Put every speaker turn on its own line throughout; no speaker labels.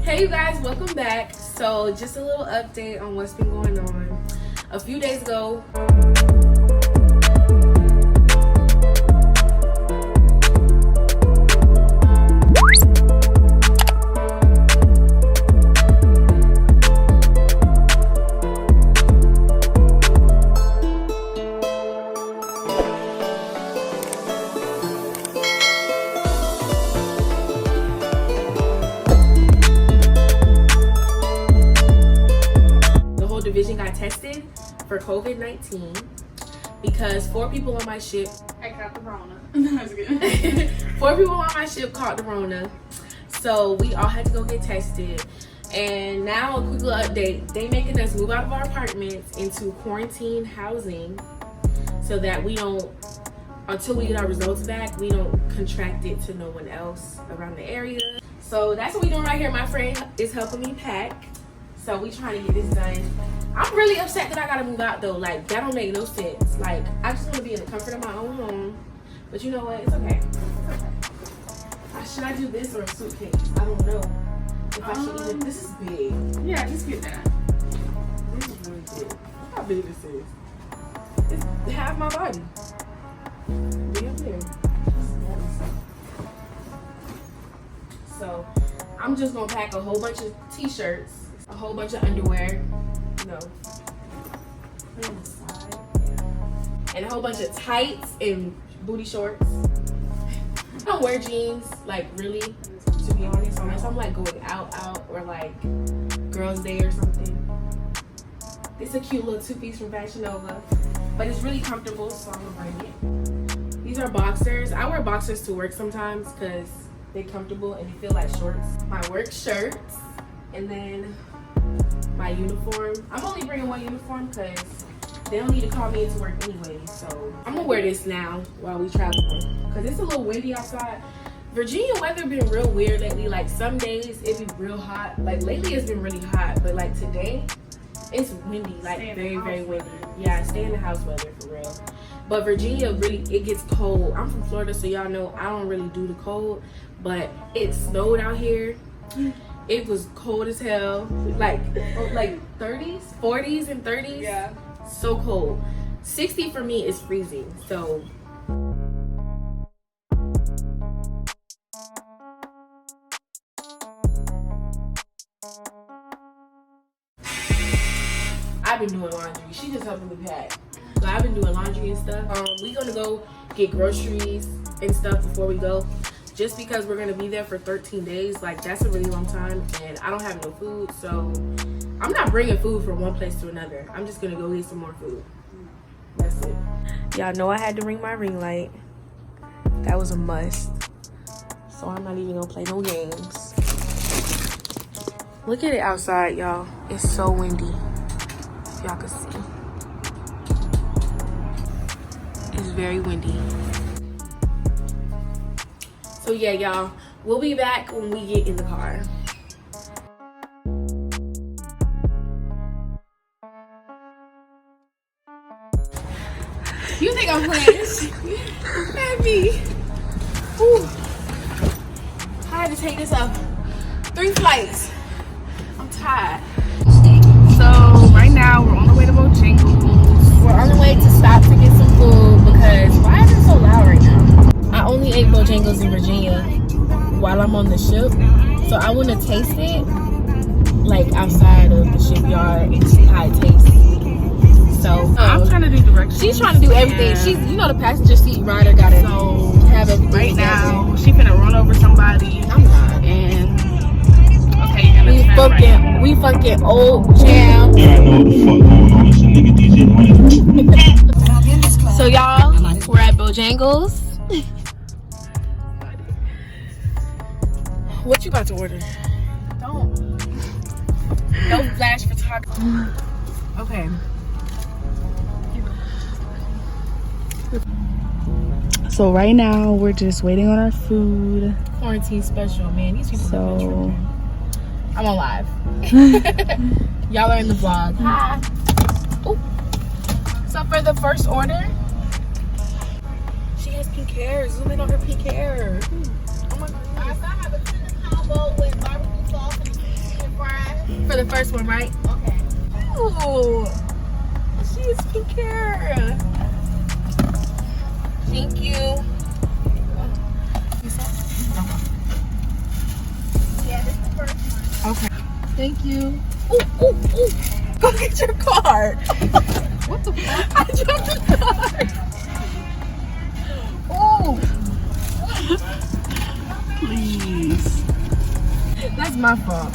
Hey you guys, welcome back. So just a little update on what's been going on. A few days ago, division got tested for COVID-19 because 4 people on my ship.
I caught the Rona. That's good.
4 people on my ship caught the Rona, so we all had to go get tested. And now a quick little update: they making us move out of our apartments into quarantine housing so that we don't, until we get our results back, we don't contract it to no one else around the area. So that's what we doing right here. My friend is helping me pack. So we trying to get this done. I'm really upset that I gotta move out though. Like, that don't make no sense. Like, I just want to be in the comfort of my own home. But you know what? It's okay. It's okay. Should I do this or a suitcase? I don't know. If I should even. This is big.
Yeah, just get that.
This is really big. Look how big this is. It's half my body. Damn near. So I'm just gonna pack a whole bunch of t-shirts, a whole bunch of underwear, and a whole bunch of tights and booty shorts. I don't wear jeans, like, really, to be honest, unless I'm like going out or like girls' day or something. It's a cute little 2-piece from Fashion Nova, but it's really comfortable, so I'm gonna bring it. These are boxers. I wear boxers to work sometimes because they're comfortable and they feel like shorts. My work shirts, and then my uniform. I'm only bringing one uniform because they don't need to call me into work anyway. So I'm gonna wear this now while we travel because it's a little windy outside. Virginia weather been real weird lately. Like, some days it be real hot. Like, lately it's been really hot, but like today it's windy, like very windy. Yeah, stay in the house weather for real. But Virginia, really, it gets cold. I'm from Florida, so y'all know I don't really do the cold, but it snowed out here. It was cold as hell, like 30s, 40s and 30s.
Yeah.
So cold. 60 for me is freezing, so. I've been doing laundry. She just helping me pack. So I've been doing laundry and stuff. We gonna go get groceries and stuff before we go. Just because we're gonna be there for 13 days, like, that's a really long time, and I don't have no food, so I'm not bringing food from one place to another. I'm just gonna go get some more food. That's it. Y'all know I had to ring my ring light. That was a must. So I'm not even gonna play no games. Look at it outside, y'all. It's so windy. If y'all can see. It's very windy. So yeah, y'all, we'll be back when we get in the car.
You think I'm playing?
Heavy. Ooh. I had to take this up 3 flights. I'm tired.
So right now we're on the way to Bojangles.
We're on the way to stop to get some food because why is it so loud right now? I only ate Bojangles in Virginia while I'm on the ship, so I want to taste it like outside of the shipyard and see how it tastes. So
I'm trying to do directions.
She's trying to do everything. She's, you know, the passenger seat rider gotta have everything.
Right now, she finna run over somebody.
I'm not.
And okay, you're gonna turn right.
We fucking old jam.
Yeah, I know what the fuck going on. It's a nigga DJ Money.
So y'all, we're at Bojangles. What you about to order? Don't. No flash photography. Okay.
So right now we're just waiting on our food.
Quarantine special, man. These people are tripping. I'm on live. Y'all are in the vlog. Hi. Ooh. So for the first order, she has pink hair. Zoom in on her pink hair. Oh my god.
I have a chicken combo with barbecue sauce and
For the first one, right?
Okay.
Oh, she is skincare. Thank you. You saw?
Yeah, this is the first one.
Okay. Thank you. Ooh, ooh, ooh. Go get your card.
What the fuck?
I dropped the card. Oh,
Please.
that's my fault.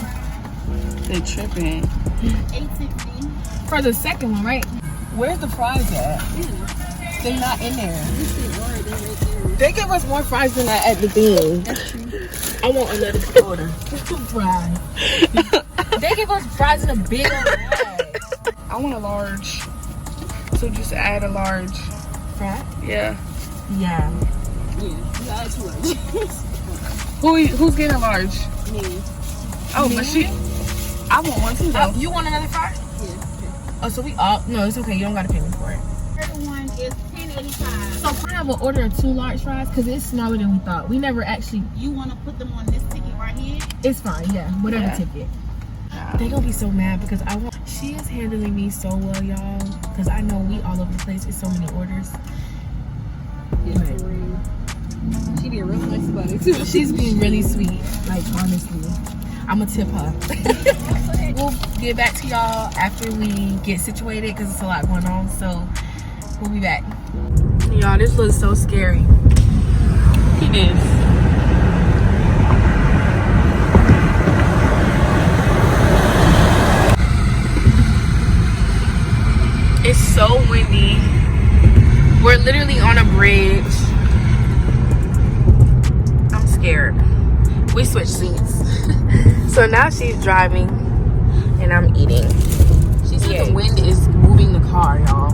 They tripping.
860.
For the second one, right? Where's the fries at? They're not in there. They give us more fries than that at the thing. I want another order. Fries. They give us fries in a big old bag.
I want a large. So just add a large.
Fry?
Yeah.
Yeah.
Who's getting a large?
Me.
Oh, but she. I want one too though.
Oh, you want another fry? Oh, so we all... No, it's okay. You don't got to pay me for it.
Third one is 1085.
So can I have an order of 2 large fries? Because it's smaller than we thought. We never actually...
You want to put them on this ticket right here?
It's fine, yeah. Whatever
Yeah.
ticket. They gonna be so mad because I want... She is handling me so well, y'all. Because I know we all over the place with so many orders.
She be real nice about it too.
She's being really sweet. Like, honestly. I'm gonna tip her. We'll get back to y'all after we get situated because it's a lot going on. So, we'll be back. Y'all, this looks so scary.
It is.
It's so windy. We're literally on a bridge. I'm scared. We switched seats. So now she's driving and I'm eating. She said the wind is moving the car, y'all.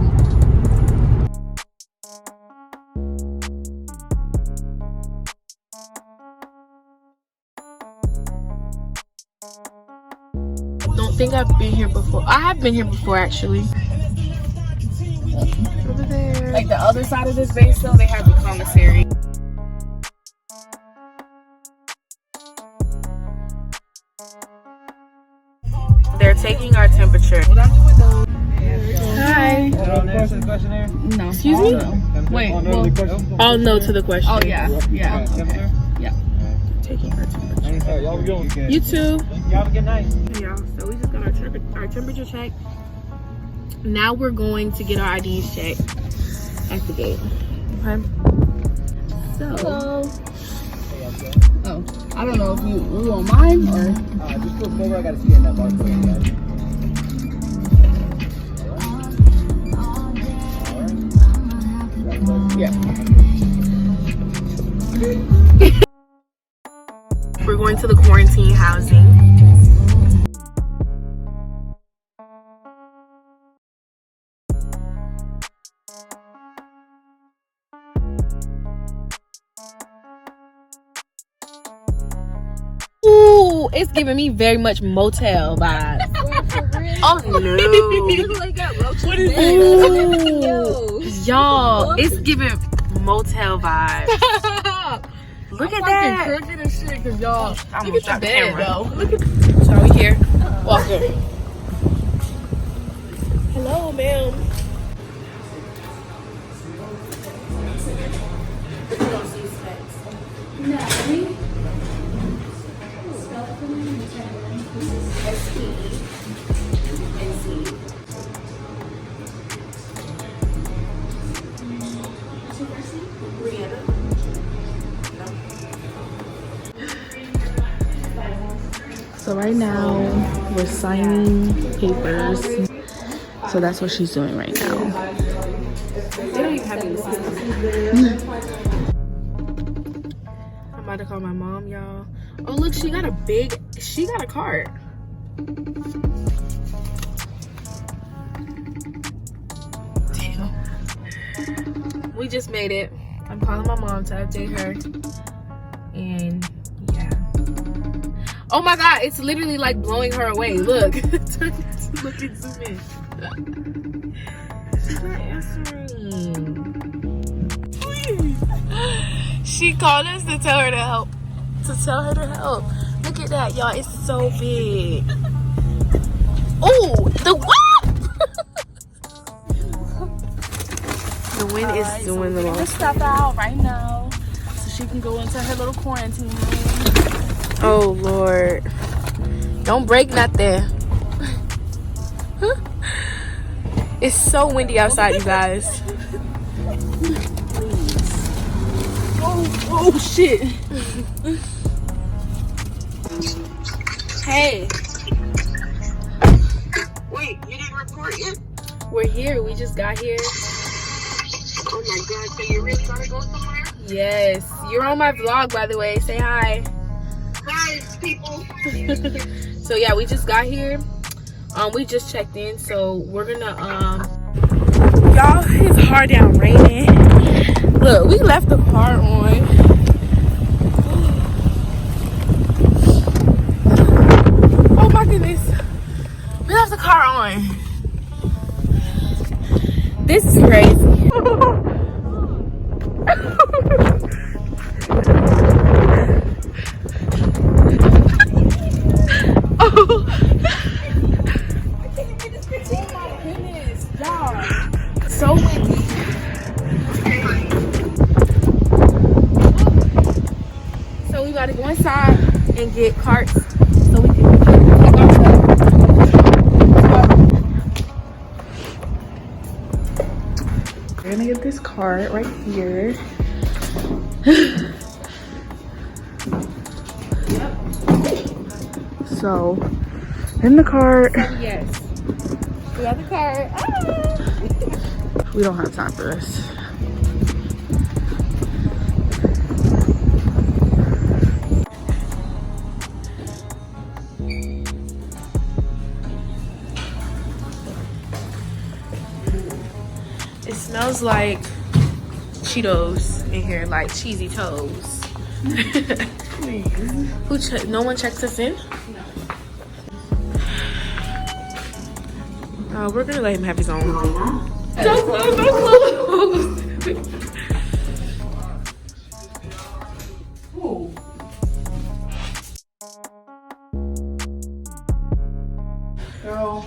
Don't think I've been here before. I have been here before actually. Over there.
Like the other side of this base though, they have the commissary.
They're taking our temperature. Hi.
No.
Excuse me?
Wait. Well,
All no to the question.
oh yeah. Yeah. Okay. Yeah.
Taking our temperature. You too.
Y'all have a good night.
Y'all, so we just got our temperature check. Now we're going to get our IDs checked at the gate. Okay. So.
Oh, I don't know if you want mine or.
Just flip over. I gotta see you in that bar.
Yeah.
We're going to the quarantine housing. Ooh, it's giving me very much motel vibes. Oh no.
What is
Ooh, y'all, it's giving motel vibes. Look at that.
Crooked and shit, cause y'all.
I'm
Look at the bed though. Look at.
So are we here? Walker. Hello, ma'am.
So right now we're signing papers. So that's what she's doing right now.
They don't even have any system. I'm about to call my mom, y'all. Oh look, she got a cart. Damn. We just made it. I'm calling my mom to update her. And yeah. Oh my god, it's literally like blowing her away. Look. Look and zoom in. She's not answering. Please. She called us to tell her to help. Look at that, y'all. It's so big.
Oh, the The wind is doing the most.
Step out right now so she can go into her little quarantine room.
Oh Lord. Don't break nothing. It's so windy outside, you guys.
Oh shit.
Hey,
Wait, you didn't report yet?
we're here. We just got here.
Oh my god, so you really gotta go somewhere?
Yes. You're on my vlog, by the way. Say hi.
Hi, people.
So yeah, we just got here. We just checked in, so we're gonna y'all, it's hard down raining. Look, we left the car on. Oh my goodness. We left the car on. This is crazy. So windy. So we gotta go inside and get carts so we can take our stuff. We're gonna get this cart right here. So in the cart.
Yes. We got the cart.
We don't have time for this. It smells like Cheetos in here, like cheesy toes. No one checks us in? No. We're gonna let him have his own. Don't close, don't close.
Girl.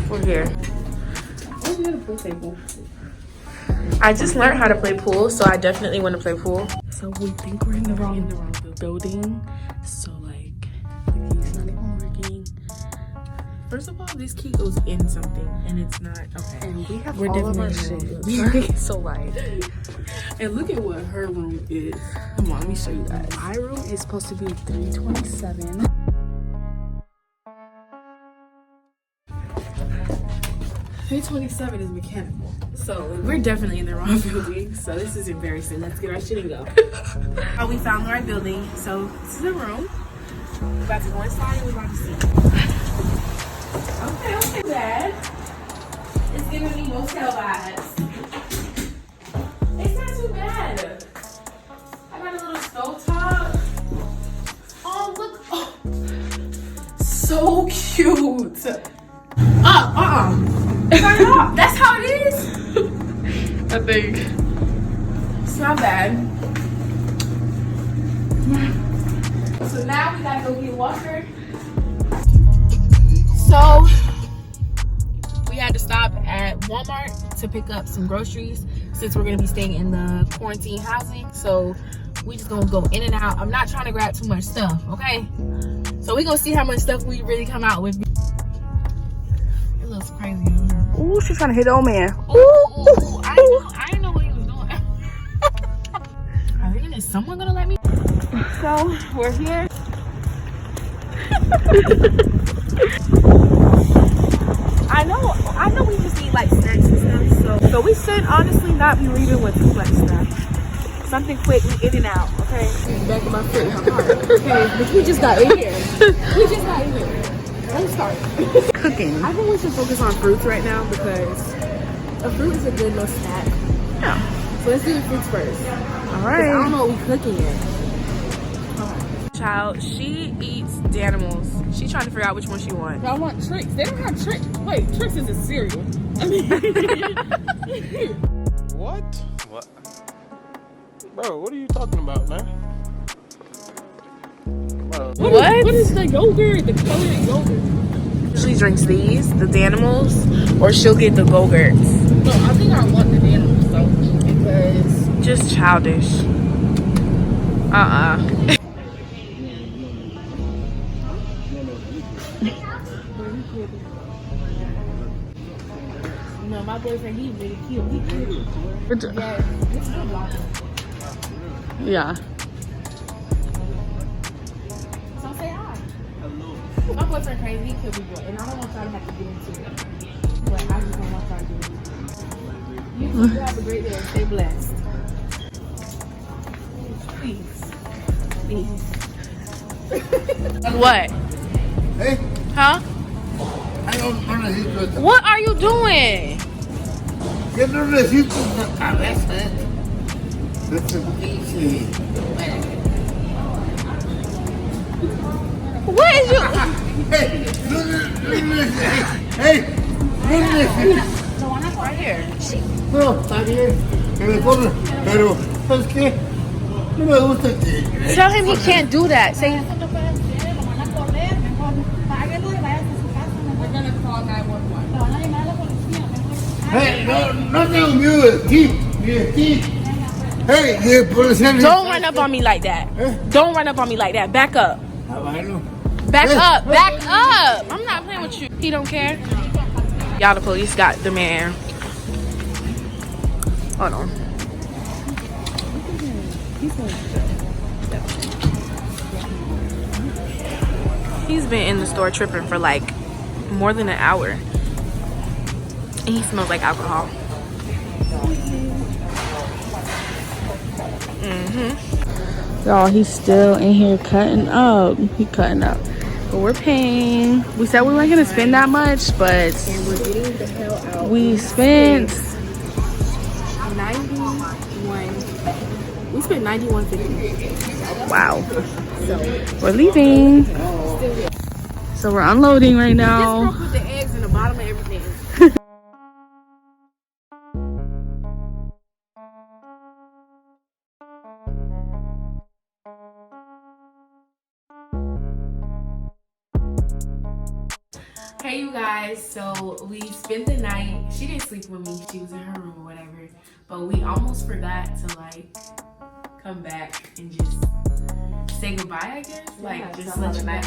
We're here.
Where's the other pool table?
I just learned how to play pool, so I definitely want to play pool.
So we think we're in the wrong building. So like the key's not even working.
First of all, this key goes in something, and it's not okay.
And we have
We're
all of our
definitely
shit.
so like,
And look at what her room is. Come on, let me show you guys. My room is supposed to be 327. $327 is mechanical. So we're definitely in the wrong building. So this is embarrassing. Let's get our shit and go.
oh, we found the right building. So this is the room. We're about to go inside and we're about to see. Okay, Dad. It's giving me motel vibes. It's not too bad. I got a little stove top. Oh, look. Oh. So cute. Turn it off. That's how it is.
I think.
It's not bad. So now we gotta go get water. So we had to stop at Walmart to pick up some groceries since we're gonna be staying in the quarantine housing. So we just gonna go in and out. I'm not trying to grab too much stuff, okay? So we gonna see how much stuff we really come out with. It looks crazy over here.
Ooh, she's trying to hit the old man.
Ooh, I didn't know what he was doing. Is someone gonna let me? So we're here. I know we just need like snacks and stuff, so we should honestly not be leaving with too much stuff. Something quick, we in and out, okay?
Back of my foot in her heart. Okay, but we just got in here. Let's start.
Cooking.
I think we should focus on fruits right now because a fruit is a good little snack.
Yeah.
So let's do the fruits first.
All
I don't
right.
know what we're cooking yet.
Child, she eats Danimals. She's trying to figure out which one she wants.
I want Trix. They don't have Trix. Wait, Trix is a cereal.
What? What? Bro, what are you talking about, man? Bro.
What?
What is the yogurt? The colored yogurt.
usually drinks these, the Danimals, or she'll get the Go-Gurts.
No, I think I want the Danimals though, because
Just childish.
no, my boyfriend, he really cute. He cute. Yes, it's good blocking.
Yeah.
So say hi. My boyfriend crazy, he could be good, and I don't want y'all to have to get into it. But I just don't want y'all to get into it. You too, have a great day and stay blessed. Please. Please.
What?
Hey,
Huh?
I don't necesito esto.
What are you doing?
Yo no necesito una cabeza. Este pinche.
What is you?
Hey, no necesito. Hey, no necesito.
Right here.
No, está bien. Que me corra. Pero, ¿sabes qué? No me gusta que.
Tell him he can't do that. Say,
We're gonna call 911.
Hey, no tengo miedo de ti, ni de ti. Hey, de policía.
don't run up on me like that. Don't run up on me like that. Back up.
Ah, bueno.
Back
Hey.
up. Back up. I'm not playing with you. He don't care. Y'all, the police got the man. Hold on. He's been in the store tripping for like more than an hour. And he smells like alcohol. Y'all, he's still in here cutting up. He cutting up. But we're paying. We said we weren't gonna spend that much, but we spent
91. We spent $91.50.
wow. We're leaving. So we're unloading right now.
Just put the eggs in the bottom of everything.
Hey you guys, so we spent the night. She didn't sleep with me, she was in her room or whatever, but we almost forgot to like come back and just say goodbye, I guess. Like just let you know.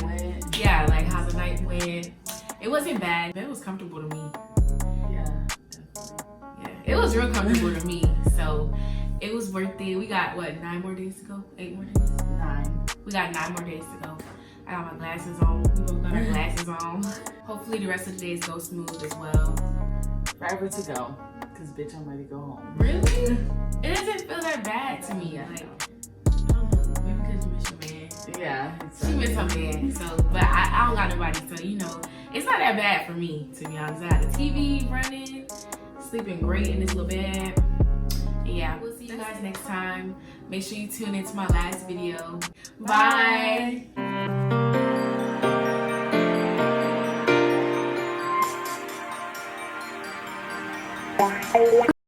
Yeah, like how the night went. It wasn't bad. It was comfortable to me.
Yeah.
It was real comfortable to me. So it was worth it. We got what, 9 more days to go? 8 more days? 9. We got 9 more days to go. I got my glasses on. We both got our glasses on. Hopefully the rest of the days go smooth as well.
Forever to go. Cause bitch, I'm ready to go home.
Really? It doesn't feel that bad to me. Like, I don't know. Maybe because you miss your man.
Yeah.
She miss her man. So, but I don't got nobody. So, you know, it's not that bad for me, to be honest. I got the TV running, sleeping great in this little bed. And yeah, we'll see you guys next time. Make sure you tune into my last video. Bye.
Bye.